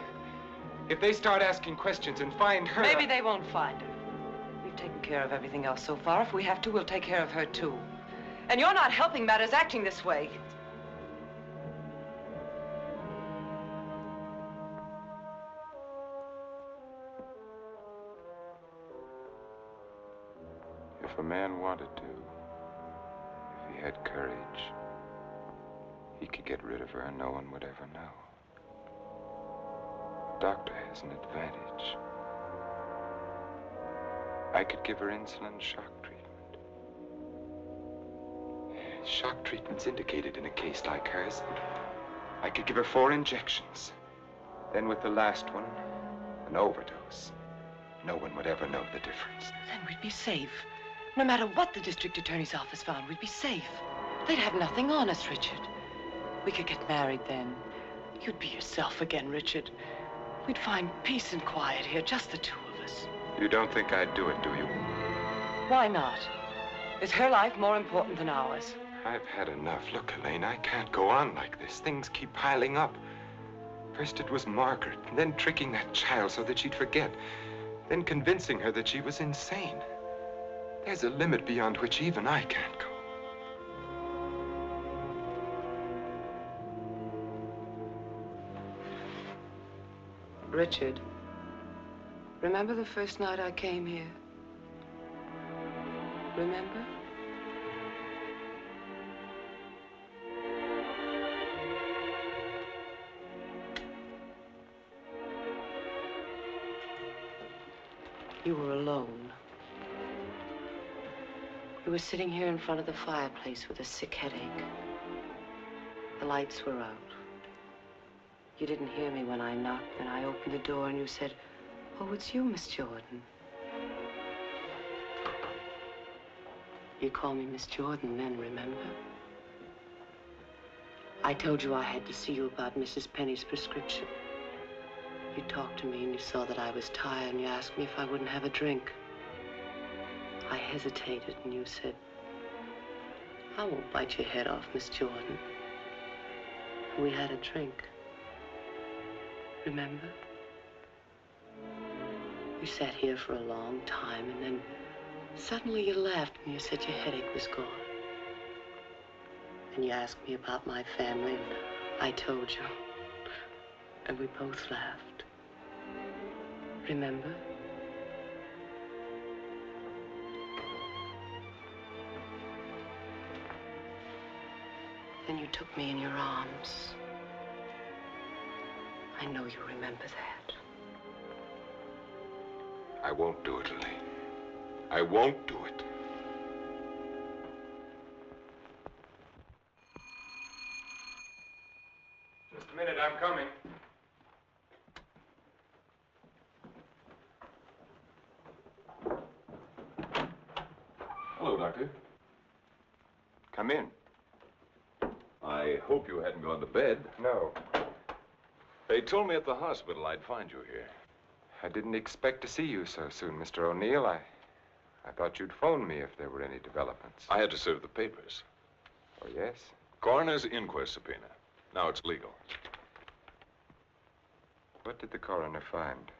if they start asking questions and find her... Maybe they won't find her. We've taken care of everything else so far. If we have to, we'll take care of her, too. And you're not helping matters acting this way. If a man wanted to, if he had courage, he could get rid of her and no one would ever know. The doctor has an advantage. I could give her insulin shock treatment. Shock treatment's indicated in a case like hers. I could give her 4 injections. Then with the last one, an overdose. No one would ever know the difference. Then we'd be safe. No matter what the district attorney's office found, we'd be safe. They'd have nothing on us, Richard. We could get married then. You'd be yourself again, Richard. We'd find peace and quiet here, just the 2 of us. You don't think I'd do it, do you? Why not? Is her life more important than ours? I've had enough. Look, Elaine, I can't go on like this. Things keep piling up. First it was Margaret, and then tricking that child so that she'd forget. Then convincing her that she was insane. There's a limit beyond which even I can't go. Richard, remember the first night I came here? Remember? You were alone. You were sitting here in front of the fireplace with a sick headache. The lights were out. You didn't hear me when I knocked, and I opened the door and you said, "Oh, it's you, Miss Jordan." You called me Miss Jordan then, remember? I told you I had to see you about Mrs. Penny's prescription. You talked to me and you saw that I was tired and you asked me if I wouldn't have a drink. I hesitated and you said, "I won't bite your head off, Miss Jordan." And we had a drink. Remember? You sat here for a long time and then suddenly you laughed and you said your headache was gone. And you asked me about my family and I told you. And we both laughed. Remember? Then you took me in your arms. I know you remember that. I won't do it, Elaine. I won't do it. Just a minute, I'm coming. Hello, Doctor. Come in. I hope you hadn't gone to bed. No. They told me at the hospital I'd find you here. I didn't expect to see you so soon, Mr. O'Neill. I thought you'd phone me if there were any developments. I had to serve the papers. Oh, yes? Coroner's inquest subpoena. Now it's legal. What did the coroner find?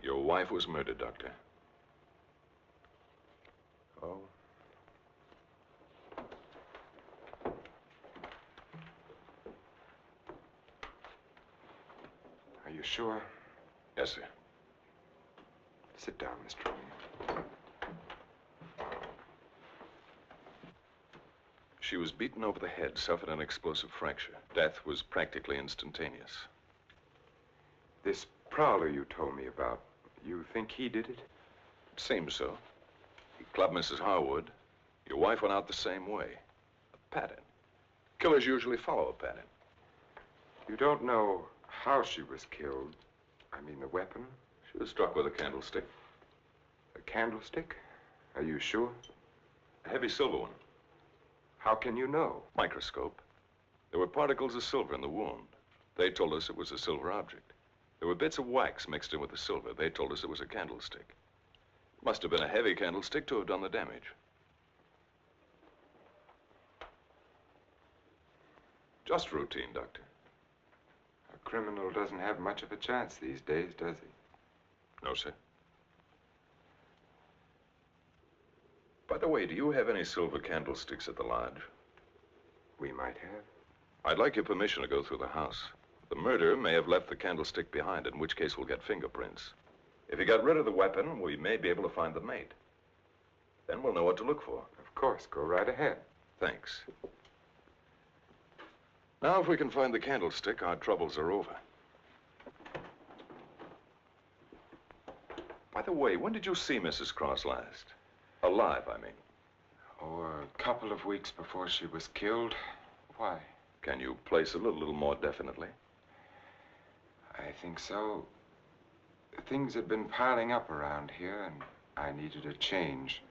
Your wife was murdered, Doctor. Oh? Are you sure? Yes, sir. Sit down, Mr. O'Neill. She was beaten over the head, suffered an explosive fracture. Death was practically instantaneous. This prowler you told me about, you think he did it? It seems so. He clubbed Mrs. Harwood. Your wife went out the same way. A pattern. Killers usually follow a pattern. You don't know how she was killed? I mean, the weapon? She was struck with a candlestick. A candlestick? Are you sure? A heavy silver one. How can you know? Microscope. There were particles of silver in the wound. They told us it was a silver object. There were bits of wax mixed in with the silver. They told us it was a candlestick. It must have been a heavy candlestick to have done the damage. Just routine, Doctor. A criminal doesn't have much of a chance these days, does he? No, sir. By the way, do you have any silver candlesticks at the lodge? We might have. I'd like your permission to go through the house. The murderer may have left the candlestick behind, in which case we'll get fingerprints. If he got rid of the weapon, we may be able to find the mate. Then we'll know what to look for. Of course, go right ahead. Thanks. Now, if we can find the candlestick, our troubles are over. By the way, when did you see Mrs. Cross last? Alive, I mean. Oh, a couple of weeks before she was killed. Why? Can you place it a little more definitely? I think so. Things had been piling up around here, and I needed a change.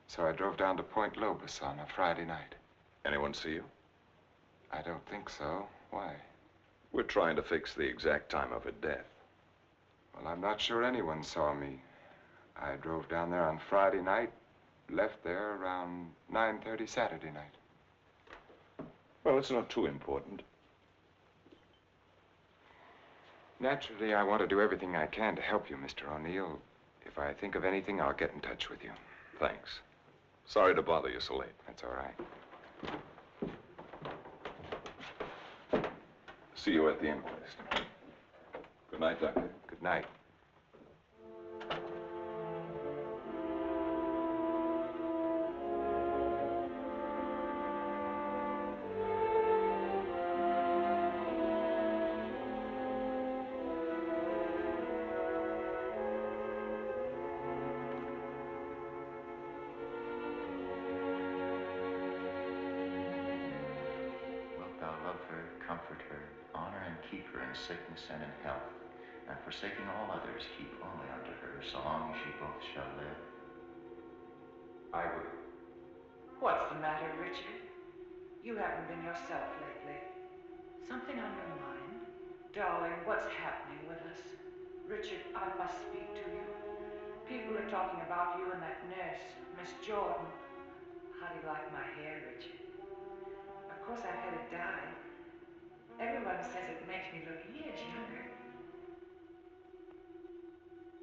So I drove down to Point Lobos on a Friday night. Anyone see you? I don't think so. Why? We're trying to fix the exact time of her death. Well, I'm not sure anyone saw me. I drove down there on Friday night, left there around 9:30 Saturday night. Well, it's not too important. Naturally, I want to do everything I can to help you, Mr. O'Neill. If I think of anything, I'll get in touch with you. Thanks. Sorry to bother you so late. That's all right. See you at the inquest. Good night, Doctor. Good night. Comfort her, honor and keep her in sickness and in health, and forsaking all others, keep only unto her so long as ye both shall live. I will. What's the matter, Richard? You haven't been yourself lately. Something on your mind? Darling, what's happening with us? Richard, I must speak to you. People are talking about you and that nurse, Miss Jordan. How do you like my hair, Richard? Of course, I've had it dyed. Everyone says it makes me look years younger.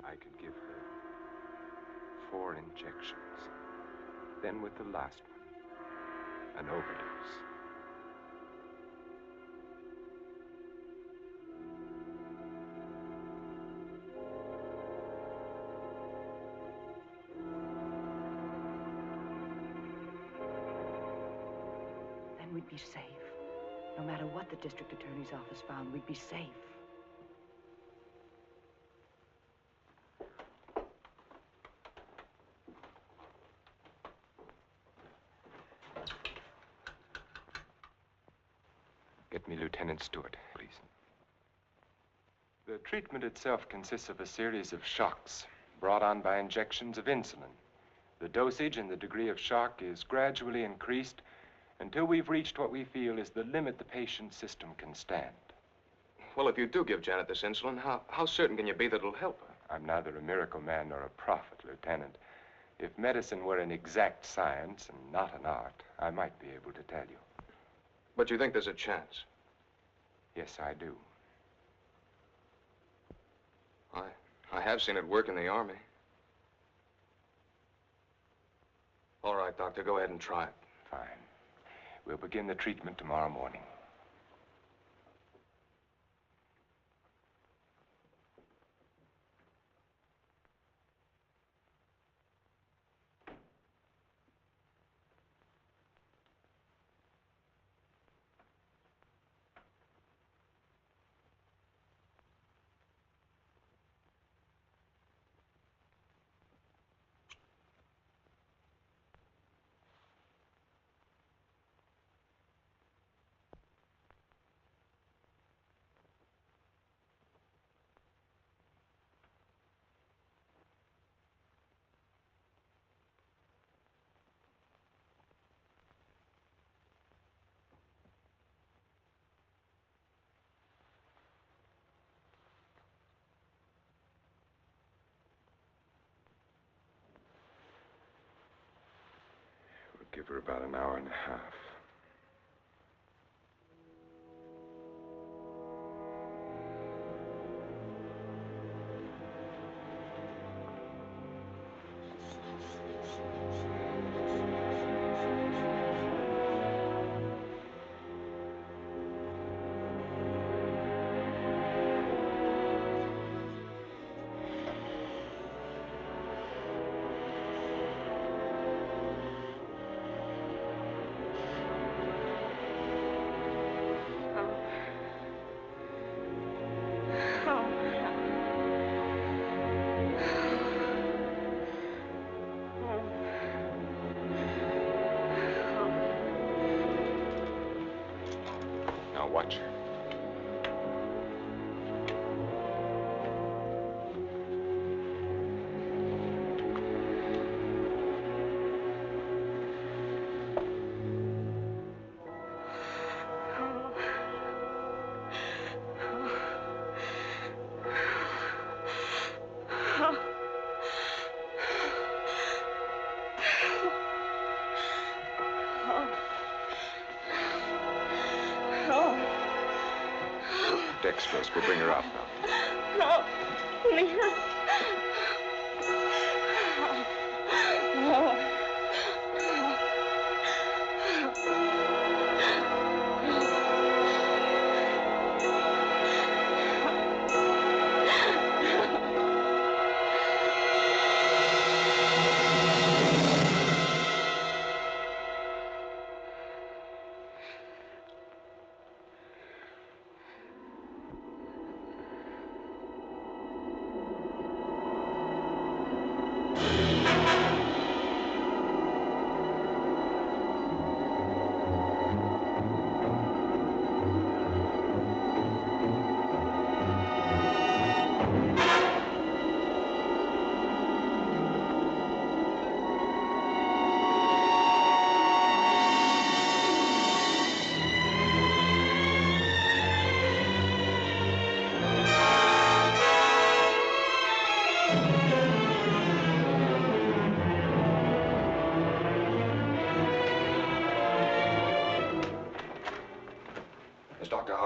I could give her 4 injections. Then with the last one, an overdose. Then we'd be safe. No matter what the district attorney's office found, we'd be safe. Get me Lieutenant Stewart, please. The treatment itself consists of a series of shocks brought on by injections of insulin. The dosage and the degree of shock is gradually increased until we've reached what we feel is the limit the patient's system can stand. Well, if you do give Janet this insulin, how certain can you be that it'll help her? I'm neither a miracle man nor a prophet, Lieutenant. If medicine were an exact science and not an art, I might be able to tell you. But you think there's a chance? Yes, I do. I have seen it work in the Army. All right, Doctor, go ahead and try it. Fine. We'll begin the treatment tomorrow morning. Give her about an hour and a half. Watch her. Dextrose will bring her out now. No, please. No.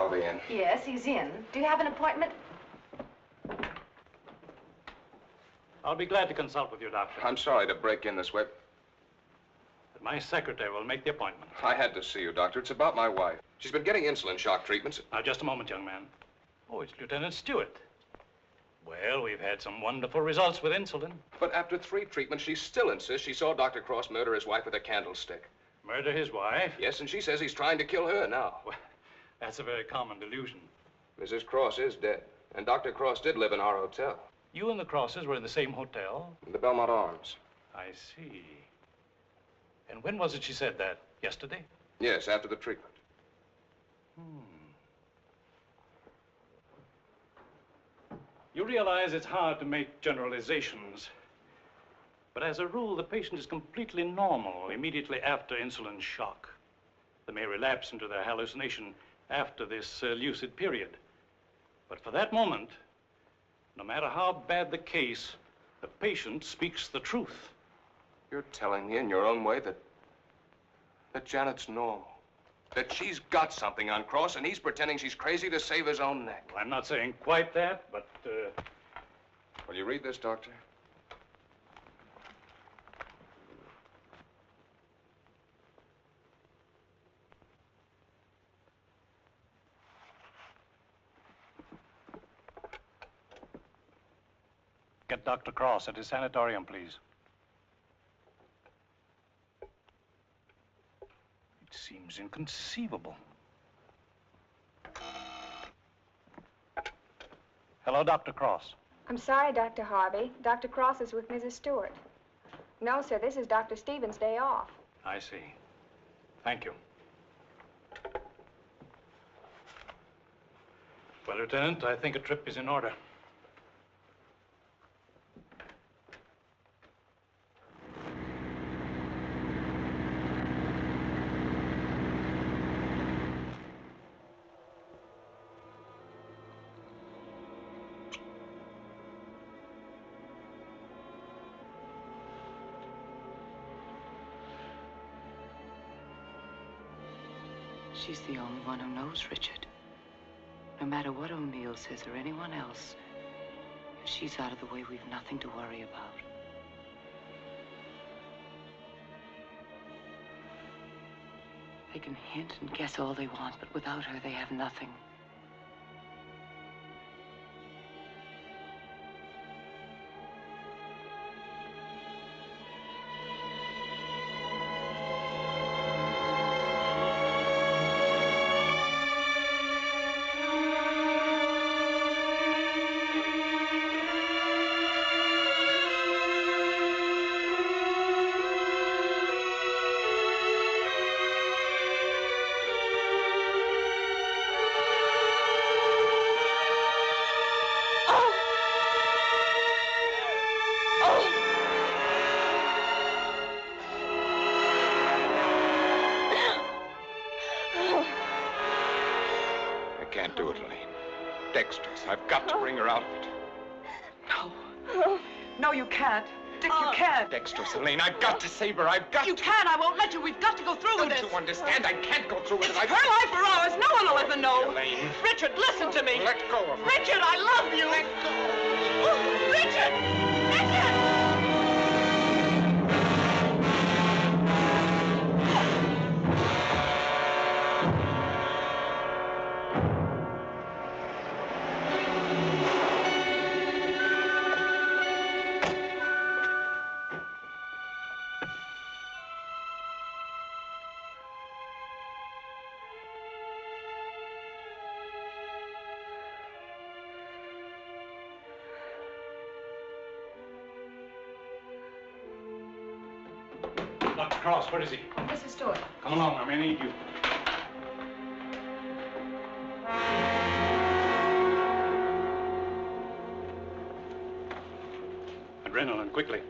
Harvey in? Yes, he's in. Do you have an appointment? I'll be glad to consult with you, Doctor. I'm sorry to break in this way. But my secretary will make the appointment. I had to see you, Doctor. It's about my wife. She's been getting insulin shock treatments. Now, just a moment, young man. Oh, it's Lieutenant Stewart. Well, we've had some wonderful results with insulin. But after 3 treatments, she still insists she saw Dr. Cross murder his wife with a candlestick. Murder his wife? Yes, and she says he's trying to kill her now. Well, that's a very common delusion. Mrs. Cross is dead, and Dr. Cross did live in our hotel. You and the Crosses were in the same hotel? The Belmont Arms. I see. And when was it she said that? Yesterday? Yes, after the treatment. You realize it's hard to make generalizations. But as a rule, the patient is completely normal immediately after insulin shock. They may relapse into their hallucination after this lucid period. But for that moment, no matter how bad the case, the patient speaks the truth. You're telling me in your own way that Janet's normal. That she's got something on Cross, and he's pretending she's crazy to save his own neck. Well, I'm not saying quite that, but, Will you read this, Doctor? Get Dr. Cross at his sanitarium, please. It seems inconceivable. Hello, Dr. Cross. I'm sorry, Dr. Harvey. Dr. Cross is with Mrs. Stewart. No, sir, this is Dr. Stevens' day off. I see. Thank you. Well, Lieutenant, I think a trip is in order. She's the only one who knows Richard. No matter what O'Neill says or anyone else, if she's out of the way, we've nothing to worry about. They can hint and guess all they want, but without her, they have nothing. I've got to bring her out of it. No. No, you can't. Dick, you can't. Dexterous, Elaine, I've got to save her. I've got You can't. I won't let you. We've got to go through with this. Don't you understand? I can't go through with it. It's her life or ours. No one will ever know. Elaine. Richard, listen to me. Let go of her. Richard, I love you. Let go. Oh, Richard! Richard! Dr. Cross, where is he? Mrs. Stewart. Come along, I may need you. Adrenaline, quickly.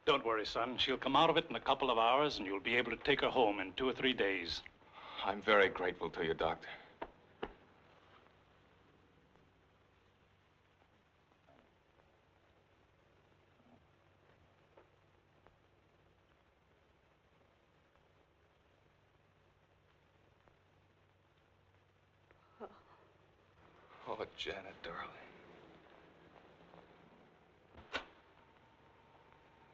Don't worry, son. She'll come out of it in a couple of hours, and you'll be able to take her home in 2 or 3 days. I'm very grateful to you, Doctor. Oh, Janet, darling.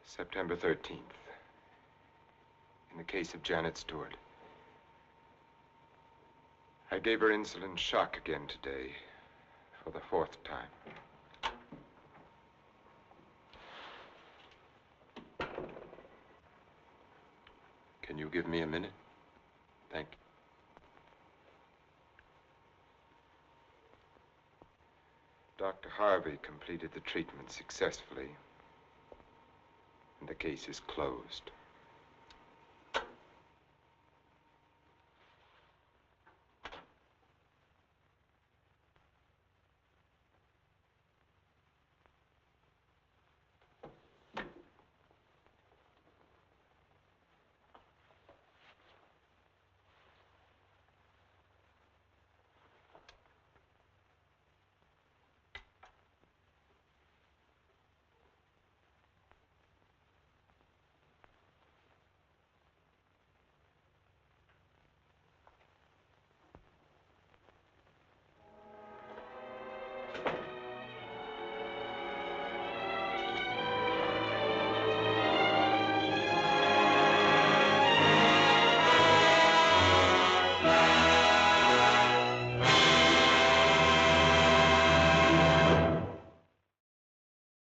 September 13th. In the case of Janet Stewart. I gave her insulin shock again today, for the 4th time. Can you give me a minute? Thank you. Dr. Harvey completed the treatment successfully, and the case is closed.